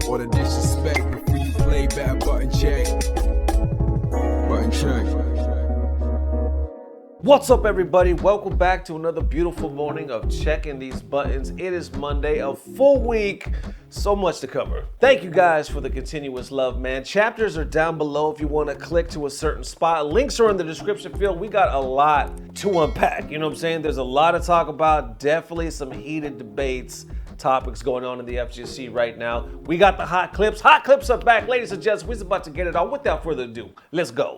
All the disrespect before you play back, button check. Button check. What's up, everybody? Welcome back to another beautiful morning of checking these buttons. It is Monday, a full week, so much to cover. Thank you guys for the continuous love, man. Chapters are down below if you want to click to a certain spot. Links are in the description field. We got a lot to unpack. You know what I'm saying? There's a lot to talk about. Definitely some heated debates, topics going on in the FGC right now. We got the hot clips. Hot clips are back, ladies and gents. We're about to get it on. Without further ado, let's go.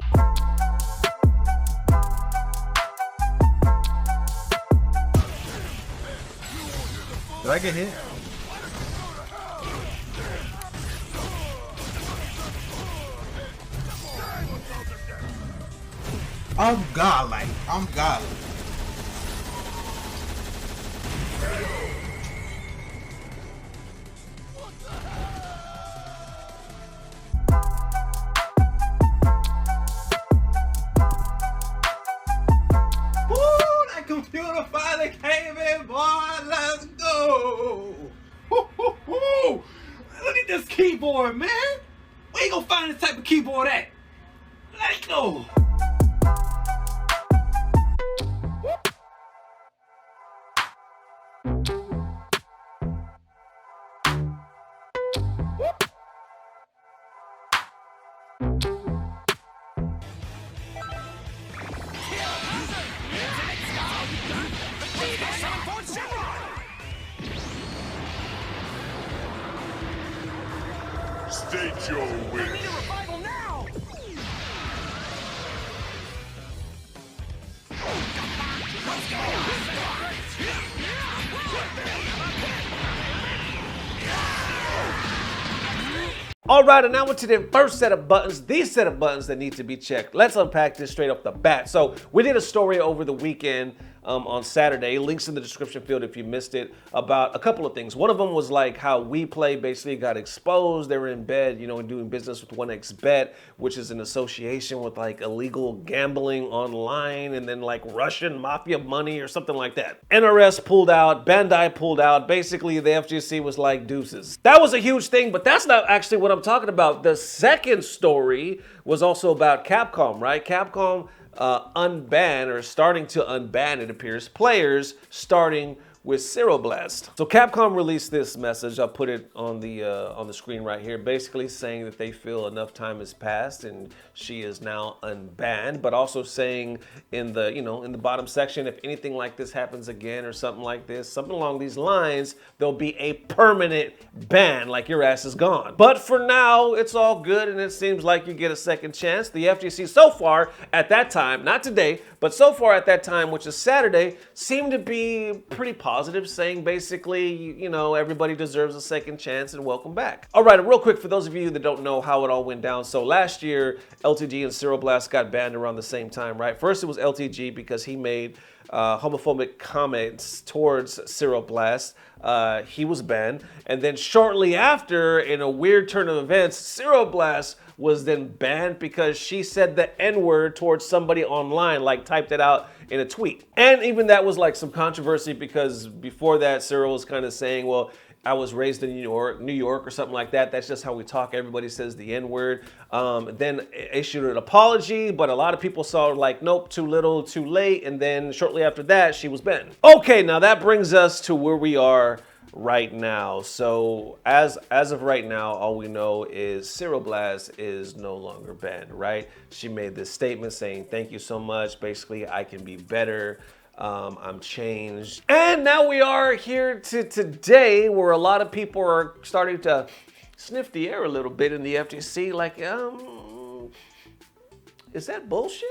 Did I get hit? I'm godlike. I'm godlike. Woo! That computer finally came in, boy. Let's go. Woo, woo, woo. Look at this keyboard, man. Where you gonna find this type of keyboard at? Let's go. State your wish. We need a revival now! Let's All right, and now we're to the first set of buttons, these set of buttons that need to be checked. Let's unpack this straight off the bat. So we did a story over the weekend on Saturday, links in the description field if you missed it, about a couple of things. One of them was like how We Play basically got exposed. They were in bed, you know, and doing business with 1xBet, which is an association with like illegal gambling online and then like Russian mafia money or something like that. NRS pulled out, Bandai pulled out. Basically, the FGC was like deuces. That was a huge thing, but that's not actually what I'm talking about. The second story was also about Capcom, right? Capcom unban, or starting to unban, it appears, players starting with CeroBlast. So Capcom released this message. I'll put it on the screen right here, basically saying that they feel enough time has passed and she is now unbanned, but also saying in the, you know, in the bottom section, if anything like this happens again or something like this, something along these lines, there'll be a permanent ban, like your ass is gone. But for now, it's all good and it seems like you get a second chance. The FGC so far at that time, not today, but so far at that time, which is Saturday, seemed to be pretty positive, saying basically, you know, everybody deserves a second chance and welcome back. All right, and real quick, for those of you that don't know how it all went down. So last year, LTG and CeroBlast got banned around the same time, right? First, it was LTG because he made homophobic comments towards CeroBlast. He was banned. And then shortly after, in a weird turn of events, CeroBlast was then banned because she said the N-word towards somebody online, like typed it out in a tweet. And even that was like some controversy because before that, Cero was kind of saying, well, I was raised in New York or something like that. That's just how we talk. Everybody says the N-word. Then issued an apology, but a lot of people saw like, nope, too little, too late. And then shortly after that, she was banned. Okay, now that brings us to where we are right now. So as of right now, all we know is CeroBlast is no longer banned, right? She made this statement saying, thank you so much. Basically, I can be better. I'm changed. And now we are here to today where a lot of people are starting to sniff the air a little bit in the FGC. Like, is that bullshit?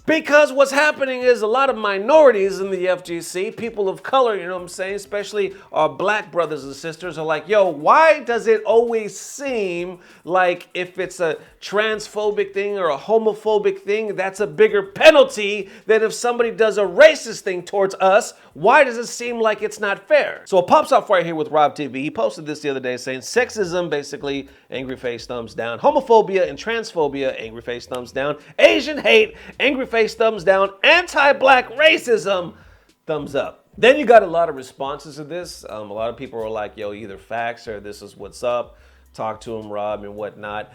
Because what's happening is a lot of minorities in the FGC, people of color, you know what I'm saying, especially our black brothers and sisters are like, yo, why does it always seem like if it's a transphobic thing or a homophobic thing, that's a bigger penalty than if somebody does a racist thing towards us? Why does it seem like it's not fair? So it pops up right here with Rob TV. He posted this the other day saying sexism, basically, angry face, thumbs down. Homophobia and transphobia, angry face, thumbs down. Asian hate, angry face, thumbs down. Anti-black racism, thumbs up. Then you got a lot of responses to this. A lot of people are like, yo, either facts or this is what's up. talk to him, Rob, and whatnot.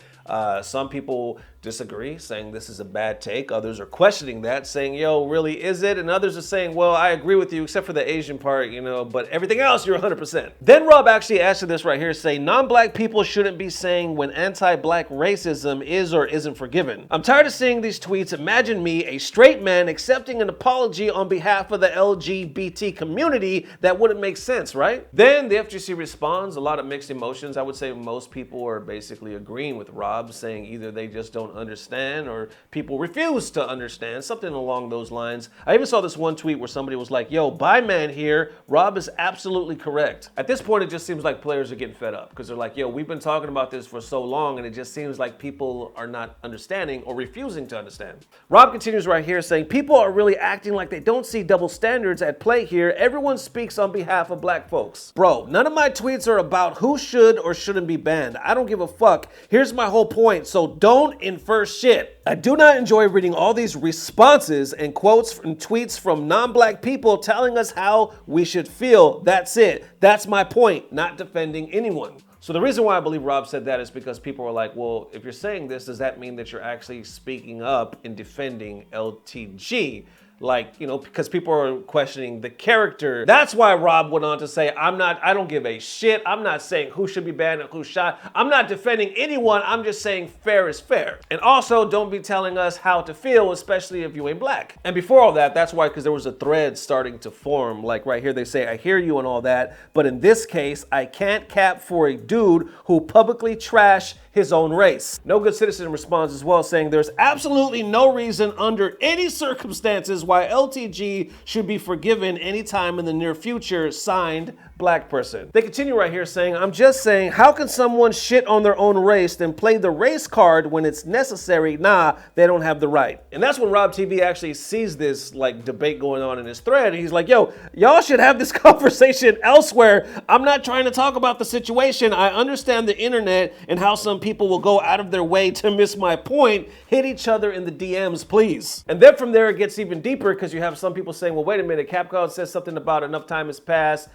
Some people disagree, saying this is a bad take. Others are questioning that, saying, yo, really, is it? And others are saying, well, I agree with you, except for the Asian part, you know, but everything else, you're 100%. Then Rob actually answered this right here, saying, non-black people shouldn't be saying when anti-black racism is or isn't forgiven. I'm tired of seeing these tweets. Imagine me, a straight man, accepting an apology on behalf of the LGBT community. That wouldn't make sense, right? Then the FGC responds, a lot of mixed emotions. I would say most people are basically agreeing with Rob, saying either they just don't understand or people refuse to understand, something along those lines. I even saw this one tweet where somebody was like, yo, bye man here, Rob is absolutely correct. At this point, it just seems like players are getting fed up because they're like, yo, we've been talking about this for so long and it just seems like people are not understanding or refusing to understand. Rob continues right here saying, people are really acting like they don't see double standards at play here. Everyone speaks on behalf of black folks. Bro, none of my tweets are about who should or shouldn't be banned. I don't give a fuck. Here's my whole point, so don't infer shit. I do not enjoy reading all these responses and quotes and tweets from non-black people telling us how we should feel. That's it. That's my point, not defending anyone. So the reason why I believe Rob said that is because people are like, well, if you're saying this, does that mean that you're actually speaking up and defending LTG? Like, you know, because people are questioning the character. That's why Rob went on to say, I don't give a shit. I'm not saying who should be banned and who shot. I'm not defending anyone. I'm just saying fair is fair. And also, don't be telling us how to feel, especially if you ain't black. And before all that, that's why, because there was a thread starting to form. Like right here, they say, I hear you and all that. But in this case, I can't cap for a dude who publicly trashed his own race. No Good Citizen responds as well, saying there's absolutely no reason under any circumstances why LTG should be forgiven anytime in the near future, signed, black person. They continue right here saying, I'm just saying, how can someone shit on their own race then play the race card when it's necessary? Nah, they don't have the right. And that's when Rob TV actually sees this like debate going on in his thread. And he's like, yo, y'all should have this conversation elsewhere. I'm not trying to talk about the situation. I understand the internet and how some people will go out of their way to miss my point. Hit each other in the DMs, please. And then from there, it gets even deeper because you have some people saying, well, wait a minute, Capcom says something about enough time has passed.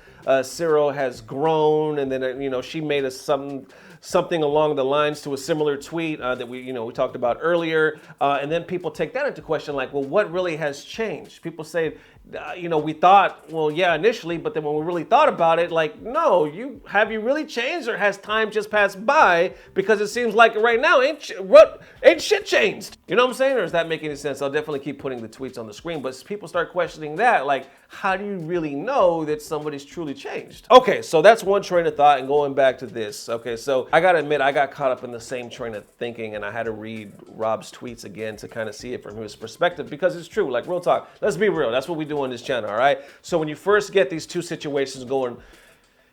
Cero has grown, and then you know she made us something along the lines to a similar tweet that we talked about earlier, and then people take that into question, like, well, what really has changed? People say, we thought, well, yeah, initially, but then when we really thought about it, like, no, have you really changed, or has time just passed by? Because it seems like right now ain't shit changed. You know what I'm saying? Or does that make any sense? I'll definitely keep putting the tweets on the screen, but people start questioning that, like, how do you really know that somebody's truly changed? Okay, so that's one train of thought, and going back to this. Okay, so I gotta admit, I got caught up in the same train of thinking, and I had to read Rob's tweets again to kind of see it from his perspective, because it's true, like, real talk. Let's be real. That's what we do on this channel, all right? So when you first get these two situations going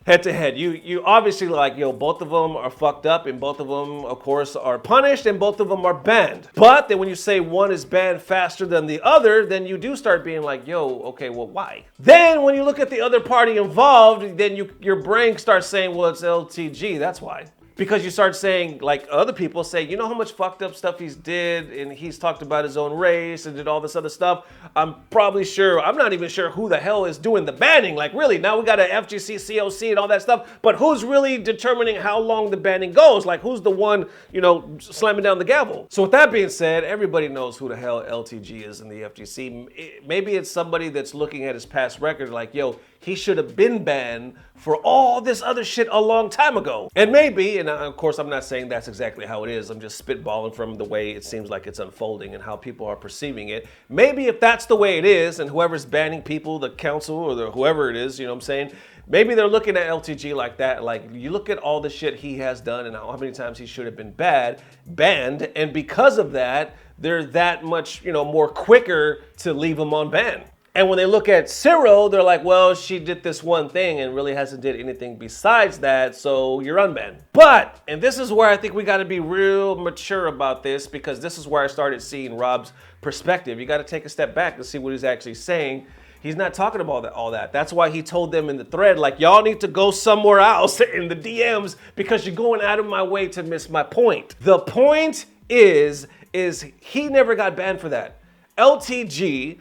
head to head, you obviously like, both of them are fucked up, and both of them, of course, are punished, and both of them are banned. But then when you say one is banned faster than the other, then you do start being like, okay, well, why? Then when you look at the other party involved, then your brain starts saying, well, it's LTG, that's why. Because you start saying, like other people say, you know how much fucked up stuff he's did, and he's talked about his own race and did all this other stuff. I'm not even sure who the hell is doing the banning. Like, really, now we got an FGC, COC, and all that stuff, but who's really determining how long the banning goes? Like, who's the one, slamming down the gavel? So with that being said, everybody knows who the hell LTG is in the FGC. Maybe it's somebody that's looking at his past record like, he should have been banned for all this other shit a long time ago. And maybe, and of course I'm not saying that's exactly how it is, I'm just spitballing from the way it seems like it's unfolding and how people are perceiving it. Maybe if that's the way it is, and whoever's banning people, the council or whoever it is, maybe they're looking at LTG like that. Like, you look at all the shit he has done and how many times he should have been banned, and because of that, they're that much, more quicker to leave him on ban. And when they look at Cero, they're like, well, she did this one thing and really hasn't did anything besides that, so you're unbanned. But, and this is where I think we gotta be real mature about this, because this is where I started seeing Rob's perspective. You gotta take a step back and see what he's actually saying. He's not talking about all that. That's why he told them in the thread, like, y'all need to go somewhere else in the DMs because you're going out of my way to miss my point. The point is he never got banned for that. LTG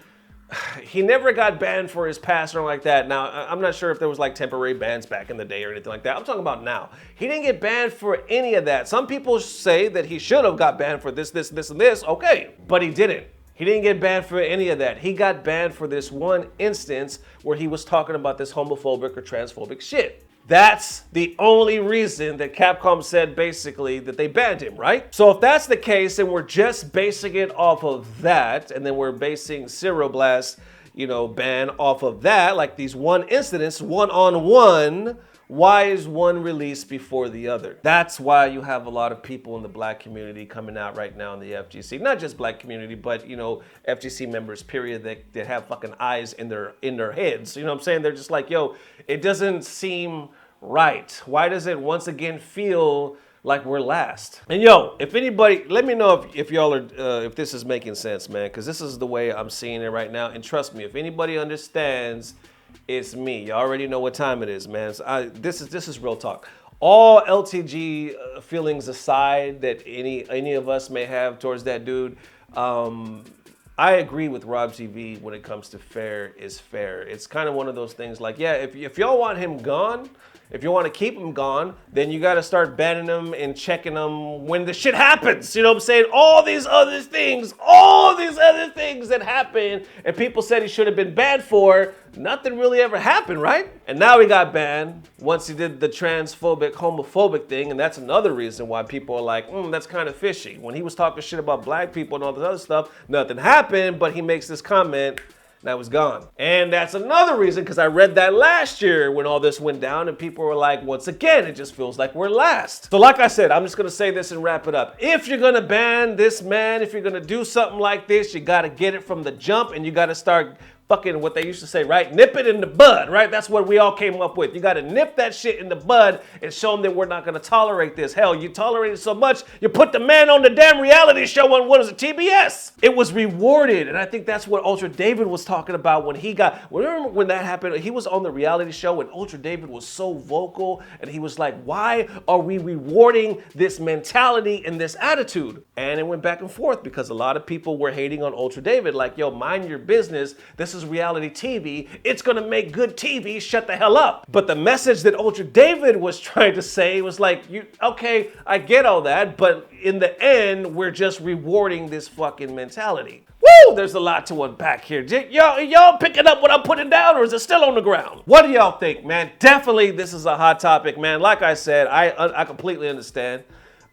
he never got banned for his past or like that. Now, I'm not sure if there was like temporary bans back in the day or anything like that. I'm talking about now. He didn't get banned for any of that. Some people say that he should have got banned for this, and this. Okay, but he didn't. He didn't get banned for any of that. He got banned for this one instance where he was talking about this homophobic or transphobic shit. That's the only reason that Capcom said basically that they banned him, right? So if that's the case and we're just basing it off of that, and then we're basing CeroBlast, ban off of that, like these one incidents, one-on-one, why is one released before the other? That's why you have a lot of people in the black community coming out right now in the FGC. Not just black community, but FGC members, period, that have fucking eyes in their heads. You know what I'm saying? They're just like, yo, it doesn't seem right. Why does it once again feel like we're last? And yo, if anybody, let me know if y'all are, if this is making sense, man, because this is the way I'm seeing it right now. And trust me, if anybody understands, it's me. You already know what time it is, man. So this is real talk. All LTG feelings aside that any of us may have towards that dude, I agree with Rob TV when it comes to fair is fair. It's kind of one of those things like, yeah, if y'all want him gone, if you want to keep him gone, then you got to start banning him and checking him when the shit happens. You know what I'm saying? All these other things that happen and people said he should have been banned for, nothing really ever happened, right? And now he got banned once he did the transphobic, homophobic thing, and that's another reason why people are like, that's kind of fishy. When he was talking shit about black people and all this other stuff, nothing happened, but he makes this comment, that was gone. And that's another reason, because I read that last year when all this went down and people were like, once again, it just feels like we're last. So like I said, I'm just gonna say this and wrap it up. If you're gonna ban this man, if you're gonna do something like this, you gotta get it from the jump and you gotta start fucking what they used to say, right? Nip it in the bud, right? That's what we all came up with. You got to nip that shit in the bud and show them that we're not going to tolerate this. Hell, you tolerate it so much, you put the man on the damn reality show on, what is it, TBS? It was rewarded, and I think that's what Ultra David was talking about when he got, remember when that happened? He was on the reality show and Ultra David was so vocal, and he was like, why are we rewarding this mentality and this attitude? And it went back and forth because a lot of people were hating on Ultra David, like, yo, mind your business. This is reality TV. It's gonna make good TV. Shut the hell up. But the message that Ultra David was trying to say was like, okay, I get all that, but in the end, we're just rewarding this fucking mentality. Woo! There's a lot to unpack here. Y'all picking up what I'm putting down, or is it still on the ground? What do y'all think, man? Definitely, this is a hot topic, man. Like I said, I completely understand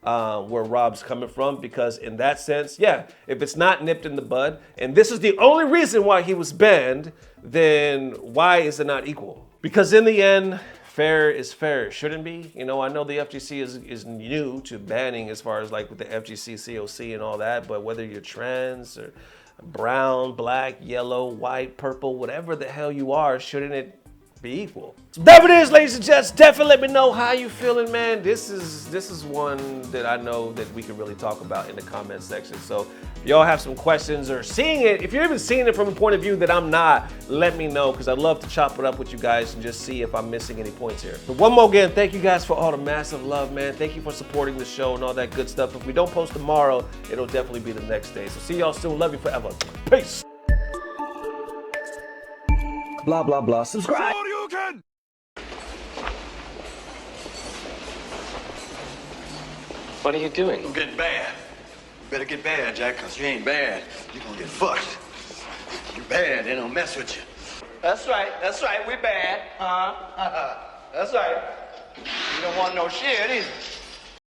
where Rob's coming from, because in that sense, yeah, if it's not nipped in the bud, and this is the only reason why he was banned, then why is it not equal? Because in the end, fair is fair. Shouldn't be. I know the FGC is new to banning as far as like with the FGC, COC and all that, but whether you're trans or brown, black, yellow, white, purple, whatever the hell you are, shouldn't it be equal? So there it is, ladies and gents. Definitely let me know how you feeling, man. This is one that I know that we can really talk about in the comment section. So if y'all have some questions or seeing it, if you're even seeing it from a point of view that I'm not, let me know, because I'd love to chop it up with you guys and just see if I'm missing any points here. But one more again, thank you guys for all the massive love, man. Thank you for supporting the show and all that good stuff. If we don't post tomorrow, it'll definitely be the next day. So see y'all soon. Love you forever. Peace. Blah, blah, blah. Subscribe. What are you doing? I'm getting bad. Better get bad, Jack, because you ain't bad. You're gonna get fucked. You're bad, they don't mess with you. That's right, we bad. That's right. You don't want no shit either.